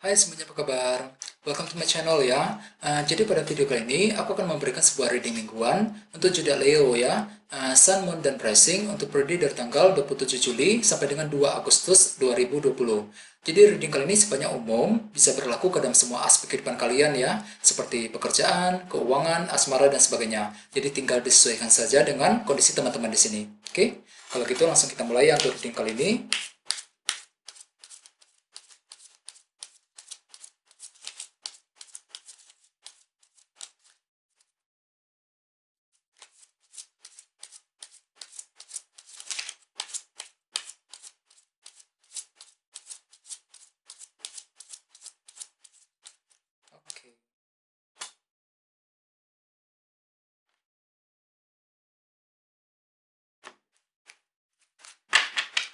Hai semuanya, apa kabar? Welcome to my channel ya. Jadi pada video kali ini aku akan memberikan sebuah reading mingguan untuk zodiak Leo ya. Sun, Moon, dan Rising untuk periode dari tanggal 27 Juli sampai dengan 2 Agustus 2020. Jadi reading kali ini sifatnya umum, bisa berlaku ke dalam semua aspek kehidupan kalian ya, seperti pekerjaan, keuangan, asmara, dan sebagainya. Jadi tinggal disesuaikan saja dengan kondisi teman-teman di sini. Oke? Kalau gitu langsung kita mulai ya untuk reading kali ini. Oke.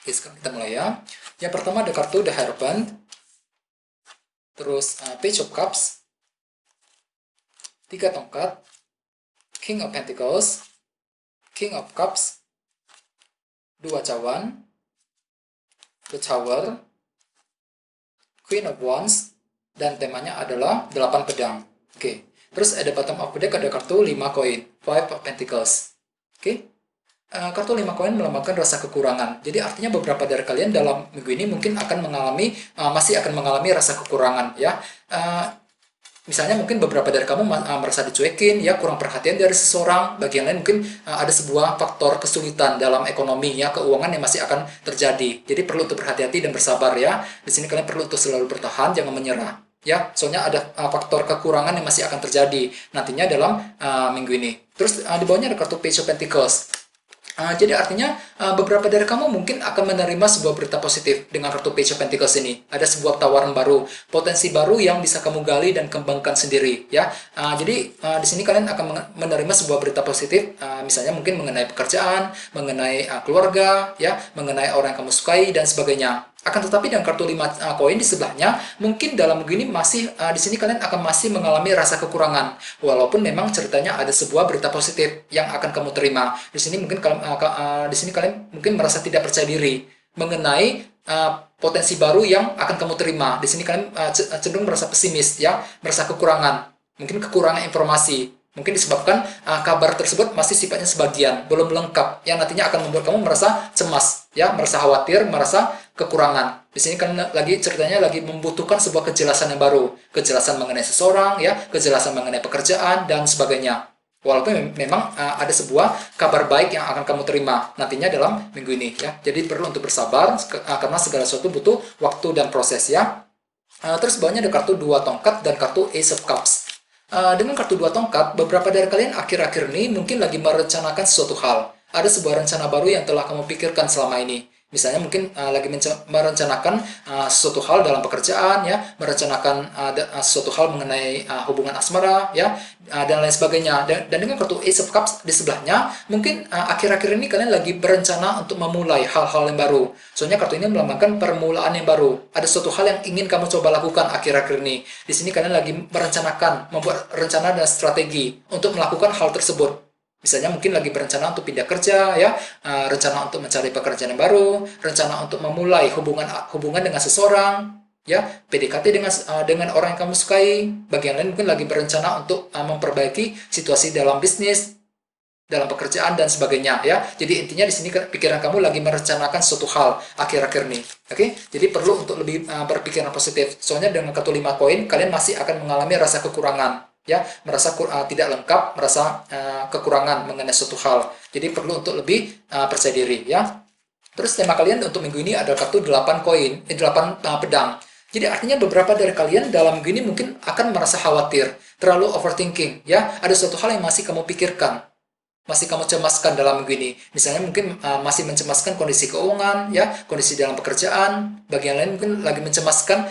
Oke, sekarang kita mulai ya. Yang pertama ada kartu The Hierophant, terus Page of Cups, 3 tongkat, King of Pentacles, King of Cups, 2 cawan, The Tower, Queen of Wands, dan temanya adalah 8 pedang. Oke. Terus ada bottom of the deck ada kartu 5 koin, Five of Pentacles. Oke. Kartu 5 koin melambangkan rasa kekurangan. Jadi artinya beberapa dari kalian dalam minggu ini mungkin akan masih akan mengalami rasa kekurangan ya. Misalnya mungkin beberapa dari kamu merasa dicuekin, ya kurang perhatian dari seseorang. Bagi yang lain mungkin ada sebuah faktor kesulitan dalam ekonomi, ya keuangan yang masih akan terjadi. Jadi perlu untuk berhati-hati dan bersabar ya. Di sini kalian perlu untuk selalu bertahan, jangan menyerah. Ya, soalnya ada faktor kekurangan yang masih akan terjadi nantinya dalam minggu ini. Terus di bawahnya ada kartu Page of Pentacles. Jadi artinya beberapa dari kamu mungkin akan menerima sebuah berita positif dengan kartu Page of Pentacles ini. Ada sebuah tawaran baru, potensi baru yang bisa kamu gali dan kembangkan sendiri, ya. Di sini kalian akan menerima sebuah berita positif, misalnya mungkin mengenai pekerjaan, mengenai keluarga, ya, mengenai orang yang kamu sukai dan sebagainya. Akan tetapi dengan kartu 5 koin di sebelahnya, mungkin dalam minggu ini di sini kalian akan masih mengalami rasa kekurangan. Walaupun memang ceritanya ada sebuah berita positif yang akan kamu terima. Di sini mungkin kalian mungkin merasa tidak percaya diri mengenai potensi baru yang akan kamu terima. Di sini kalian cenderung merasa pesimis ya, merasa kekurangan. Mungkin kekurangan informasi. Mungkin disebabkan kabar tersebut masih sifatnya sebagian, belum lengkap, yang nantinya akan membuat kamu merasa cemas, ya, merasa khawatir, merasa kekurangan. Di sini kan ceritanya lagi membutuhkan sebuah kejelasan yang baru, kejelasan mengenai seseorang, ya, kejelasan mengenai pekerjaan dan sebagainya. Walaupun memang ada sebuah kabar baik yang akan kamu terima nantinya dalam minggu ini, ya. Jadi perlu untuk bersabar karena segala sesuatu butuh waktu dan proses, ya. Terus bawahnya ada kartu 2 tongkat dan kartu Ace of Cups. Dengan kartu 2 tongkat, beberapa dari kalian akhir-akhir ini mungkin lagi merencanakan sesuatu hal. Ada sebuah rencana baru yang telah kamu pikirkan selama ini. Misalnya mungkin lagi merencanakan sesuatu hal dalam pekerjaan, ya, merencanakan sesuatu hal mengenai hubungan asmara, ya, dan lain sebagainya. Dan dengan kartu Ace of Cups di sebelahnya, mungkin akhir-akhir ini kalian lagi berencana untuk memulai hal-hal yang baru. Soalnya kartu ini melambangkan permulaan yang baru. Ada sesuatu hal yang ingin kamu coba lakukan akhir-akhir ini. Di sini kalian lagi merencanakan, membuat rencana dan strategi untuk melakukan hal tersebut. Misalnya mungkin lagi berencana untuk pindah kerja, ya, rencana untuk mencari pekerjaan yang baru, rencana untuk memulai hubungan dengan seseorang, ya, PDKT dengan orang yang kamu sukai. Bagian lain mungkin lagi berencana untuk memperbaiki situasi dalam bisnis, dalam pekerjaan dan sebagainya, ya. Jadi intinya di sini pikiran kamu lagi merencanakan suatu hal akhir-akhir ini. Oke? Jadi perlu untuk lebih berpikiran positif. Soalnya dengan kartu 5 koin kalian masih akan mengalami rasa kekurangan, ya, merasa tidak lengkap, merasa kekurangan mengenai suatu hal. Jadi perlu untuk lebih percaya diri, ya. Terus tema kalian untuk minggu ini ada kartu 8 koin, 8 pedang. Jadi artinya beberapa dari kalian dalam minggu ini mungkin akan merasa khawatir, terlalu overthinking, ya. Ada suatu hal yang masih kamu pikirkan, masih kamu cemaskan dalam minggu ini. Misalnya mungkin masih mencemaskan kondisi keuangan, ya, kondisi dalam pekerjaan. Bagian lain mungkin lagi mencemaskan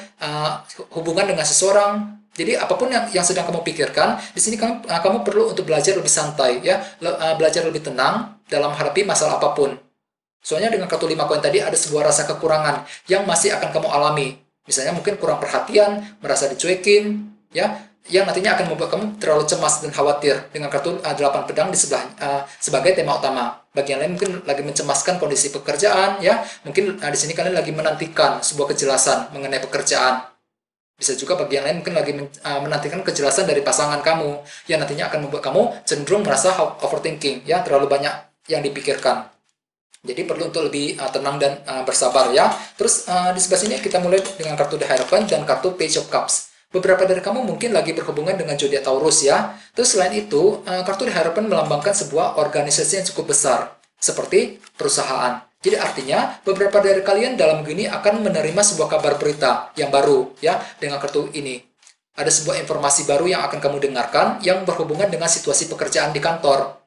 hubungan dengan seseorang. Jadi apapun yang sedang kamu pikirkan, di sini kamu perlu untuk belajar lebih santai, ya, belajar lebih tenang dalam menghadapi masalah apapun. Soalnya dengan kartu 5 koin tadi ada sebuah rasa kekurangan yang masih akan kamu alami. Misalnya mungkin kurang perhatian, merasa dicuekin, ya, yang nantinya akan membuat kamu terlalu cemas dan khawatir dengan kartu 8 pedang di sebelah sebagai tema utama. Bagian lain mungkin lagi mencemaskan kondisi pekerjaan, ya. Mungkin di sini kalian lagi menantikan sebuah kejelasan mengenai pekerjaan. Bisa juga bagi yang lain mungkin lagi menantikan kejelasan dari pasangan kamu yang nantinya akan membuat kamu cenderung merasa overthinking, ya, terlalu banyak yang dipikirkan. Jadi perlu untuk lebih tenang dan bersabar, ya. Terus di sebelah sini kita mulai dengan kartu The Hierophant dan kartu Page of Cups. Beberapa dari kamu mungkin lagi berhubungan dengan zodiak Taurus, ya. Terus selain itu, kartu The Hierophant melambangkan sebuah organisasi yang cukup besar, seperti perusahaan. Jadi artinya beberapa dari kalian dalam minggu ini akan menerima sebuah kabar berita yang baru, ya, dengan kartu ini. Ada sebuah informasi baru yang akan kamu dengarkan yang berhubungan dengan situasi pekerjaan di kantor,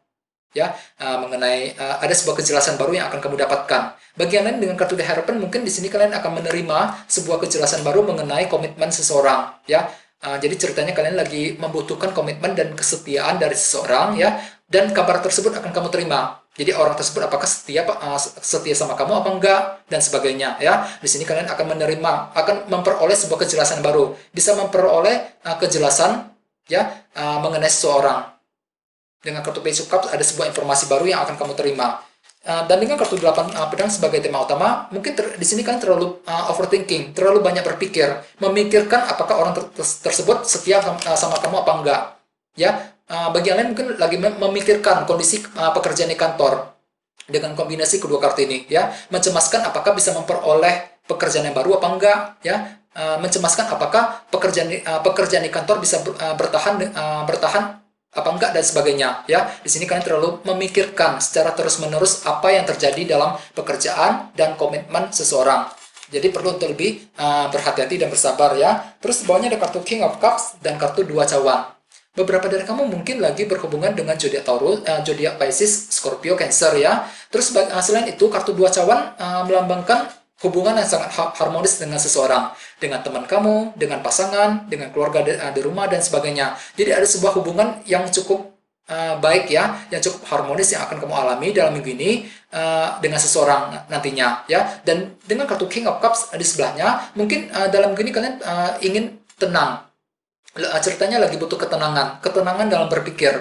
ya, mengenai ada sebuah kejelasan baru yang akan kamu dapatkan. Bagi yang lain dengan kartu The Hierophant, mungkin di sini kalian akan menerima sebuah kejelasan baru mengenai komitmen seseorang, ya. Jadi ceritanya kalian lagi membutuhkan komitmen dan kesetiaan dari seseorang, ya, dan kabar tersebut akan kamu terima. Jadi orang tersebut apakah setia sama kamu apa enggak dan sebagainya, ya. Di sini kalian akan menerima, akan memperoleh sebuah kejelasan baru, bisa memperoleh kejelasan, ya, mengenai seseorang. Dengan kartu Page of Cups ada sebuah informasi baru yang akan kamu terima. Dan dengan kartu 8 pedang sebagai tema utama, mungkin di sini kalian terlalu overthinking, terlalu banyak berpikir, memikirkan apakah orang tersebut setia sama kamu apa enggak, ya. Bagi yang lain mungkin lagi memikirkan kondisi pekerjaan di kantor dengan kombinasi kedua kartu ini, ya, mencemaskan apakah bisa memperoleh pekerjaan yang baru apa enggak, ya, mencemaskan apakah pekerjaan di kantor bisa bertahan apa enggak dan sebagainya, ya. Di sini kalian terlalu memikirkan secara terus-menerus apa yang terjadi dalam pekerjaan dan komitmen seseorang. Jadi perlu untuk lebih berhati-hati dan bersabar, ya. Terus bawahnya ada kartu King of Cups dan kartu 2 cawan. Beberapa dari kamu mungkin lagi berhubungan dengan zodiak Taurus, zodiak Pisces, Scorpio, Cancer, ya. Terus selain itu kartu 2 cawan melambangkan hubungan yang sangat harmonis dengan seseorang, dengan teman kamu, dengan pasangan, dengan keluarga di rumah dan sebagainya. Jadi ada sebuah hubungan yang cukup baik, ya, yang cukup harmonis yang akan kamu alami dalam minggu ini dengan seseorang nantinya, ya. Dan dengan kartu King of Cups di sebelahnya, mungkin dalam minggu ini kalian ingin tenang. Ceritanya lagi butuh ketenangan dalam berpikir,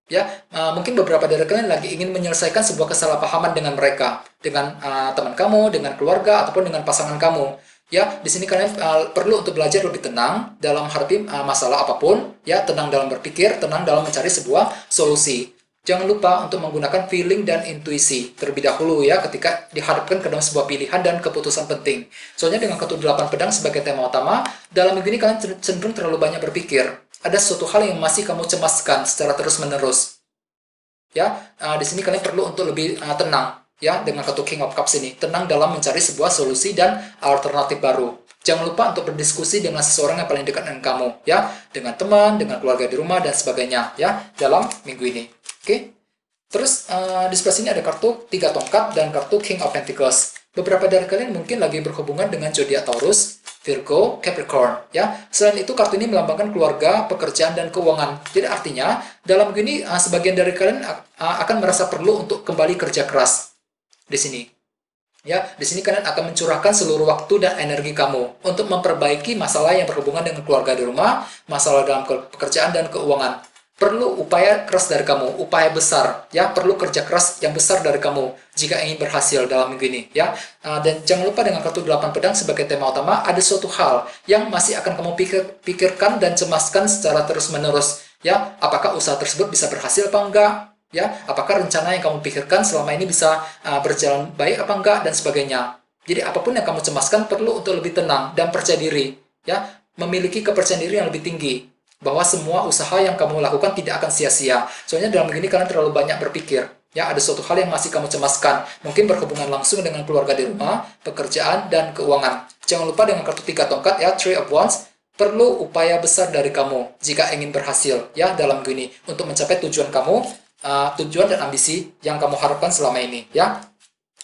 ya. Mungkin beberapa dari kalian lagi ingin menyelesaikan sebuah kesalahpahaman dengan mereka, dengan teman kamu, dengan keluarga ataupun dengan pasangan kamu, ya. Di sini kalian perlu untuk belajar lebih tenang dalam menghadapi masalah apapun, ya, tenang dalam berpikir, tenang dalam mencari sebuah solusi. Jangan lupa untuk menggunakan feeling dan intuisi terlebih dahulu, ya, ketika dihadapkan ke dalam sebuah pilihan dan keputusan penting. Soalnya dengan kartu 8 pedang sebagai tema utama, dalam minggu ini kalian cenderung terlalu banyak berpikir. Ada suatu hal yang masih kamu cemaskan secara terus-menerus, ya. Di sini kalian perlu untuk lebih tenang, ya, dengan kartu King of Cups ini. Tenang dalam mencari sebuah solusi dan alternatif baru. Jangan lupa untuk berdiskusi dengan seseorang yang paling dekat dengan kamu, ya, dengan teman, dengan keluarga di rumah dan sebagainya, ya, dalam minggu ini. Oke. Terus di sebelah sini ada kartu 3 tongkat dan kartu King of Pentacles. Beberapa dari kalian mungkin lagi berhubungan dengan zodiak Taurus, Virgo, Capricorn, ya. Selain itu kartu ini melambangkan keluarga, pekerjaan dan keuangan. Jadi artinya dalam begini sebagian dari kalian akan merasa perlu untuk kembali kerja keras di sini. Ya, di sini kalian akan mencurahkan seluruh waktu dan energi kamu untuk memperbaiki masalah yang berhubungan dengan keluarga di rumah, masalah dalam pekerjaan dan keuangan. Perlu upaya keras dari kamu, upaya besar, ya, perlu kerja keras yang besar dari kamu jika ingin berhasil dalam minggu ini, ya. Dan jangan lupa dengan kartu 8 pedang sebagai tema utama, ada suatu hal yang masih akan kamu pikirkan dan cemaskan secara terus-menerus, ya. Apakah usaha tersebut bisa berhasil apa enggak, ya? Apakah rencana yang kamu pikirkan selama ini bisa berjalan baik apa enggak dan sebagainya. Jadi apapun yang kamu cemaskan perlu untuk lebih tenang dan percaya diri, ya, memiliki kepercayaan diri yang lebih tinggi bahwa semua usaha yang kamu lakukan tidak akan sia-sia. Soalnya dalam begini kalian terlalu banyak berpikir, ya, ada suatu hal yang masih kamu cemaskan, mungkin berhubungan langsung dengan keluarga di rumah, pekerjaan dan keuangan. Jangan lupa dengan kartu 3 tongkat, ya, Three of Wands, perlu upaya besar dari kamu jika ingin berhasil, ya, dalam begini untuk mencapai tujuan kamu, tujuan dan ambisi yang kamu harapkan selama ini, ya.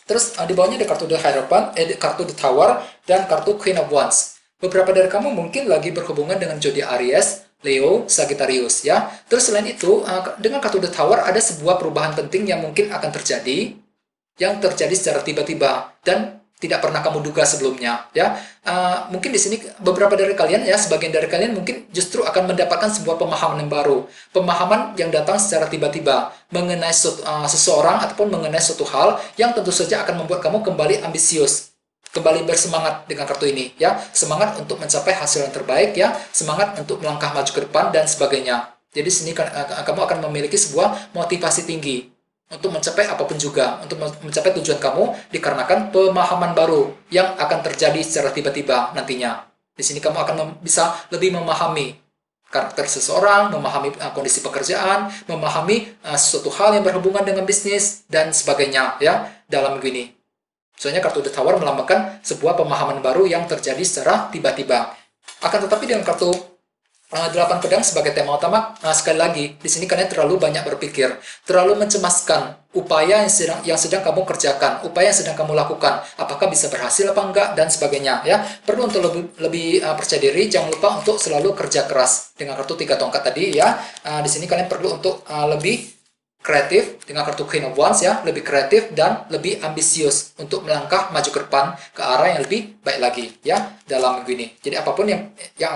Terus di bawahnya ada kartu The Hierophant, kartu The Tower dan kartu Queen of Wands. Beberapa dari kamu mungkin lagi berhubungan dengan zodiak Aries, Leo, Sagittarius, ya. Terus selain itu, dengan kartu The Tower ada sebuah perubahan penting yang mungkin akan terjadi, yang terjadi secara tiba-tiba dan tidak pernah kamu duga sebelumnya, ya. Mungkin di sini beberapa dari kalian, ya, sebagian dari kalian mungkin justru akan mendapatkan sebuah pemahaman yang baru, pemahaman yang datang secara tiba-tiba mengenai seseorang ataupun mengenai suatu hal yang tentu saja akan membuat kamu kembali ambisius, kembali bersemangat dengan kartu ini ya, semangat untuk mencapai hasil yang terbaik ya, semangat untuk melangkah maju ke depan dan sebagainya. Jadi sini kamu akan memiliki sebuah motivasi tinggi untuk mencapai apapun juga, untuk mencapai tujuan kamu dikarenakan pemahaman baru yang akan terjadi secara tiba-tiba nantinya. Di sini kamu akan bisa lebih memahami karakter seseorang, memahami kondisi pekerjaan, memahami sesuatu hal yang berhubungan dengan bisnis dan sebagainya ya dalam minggu ini. Soalnya kartu The Tower melambangkan sebuah pemahaman baru yang terjadi secara tiba-tiba. Akan tetapi dengan kartu 8 pedang sebagai tema utama, sekali lagi, di sini kalian terlalu banyak berpikir, terlalu mencemaskan upaya yang sedang kamu kerjakan, upaya yang sedang kamu lakukan, apakah bisa berhasil apa enggak, dan sebagainya. Ya, perlu untuk lebih percaya diri, jangan lupa untuk selalu kerja keras. Dengan kartu 3 tongkat tadi, ya, di sini kalian perlu untuk lebih kreatif dengan kartu Queen of Wands ya, lebih kreatif dan lebih ambisius untuk melangkah maju ke depan ke arah yang lebih baik lagi ya dalam minggu ini. Jadi apapun yang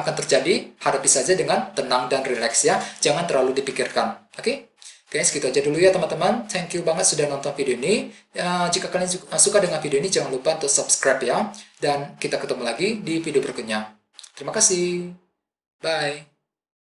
akan terjadi, hadapi saja dengan tenang dan rileks ya, jangan terlalu dipikirkan. Oke? Oke, segitu aja dulu ya teman-teman. Thank you banget sudah nonton video ini. Ya, jika kalian suka dengan video ini, jangan lupa untuk subscribe ya. Dan kita ketemu lagi di video berikutnya. Terima kasih. Bye.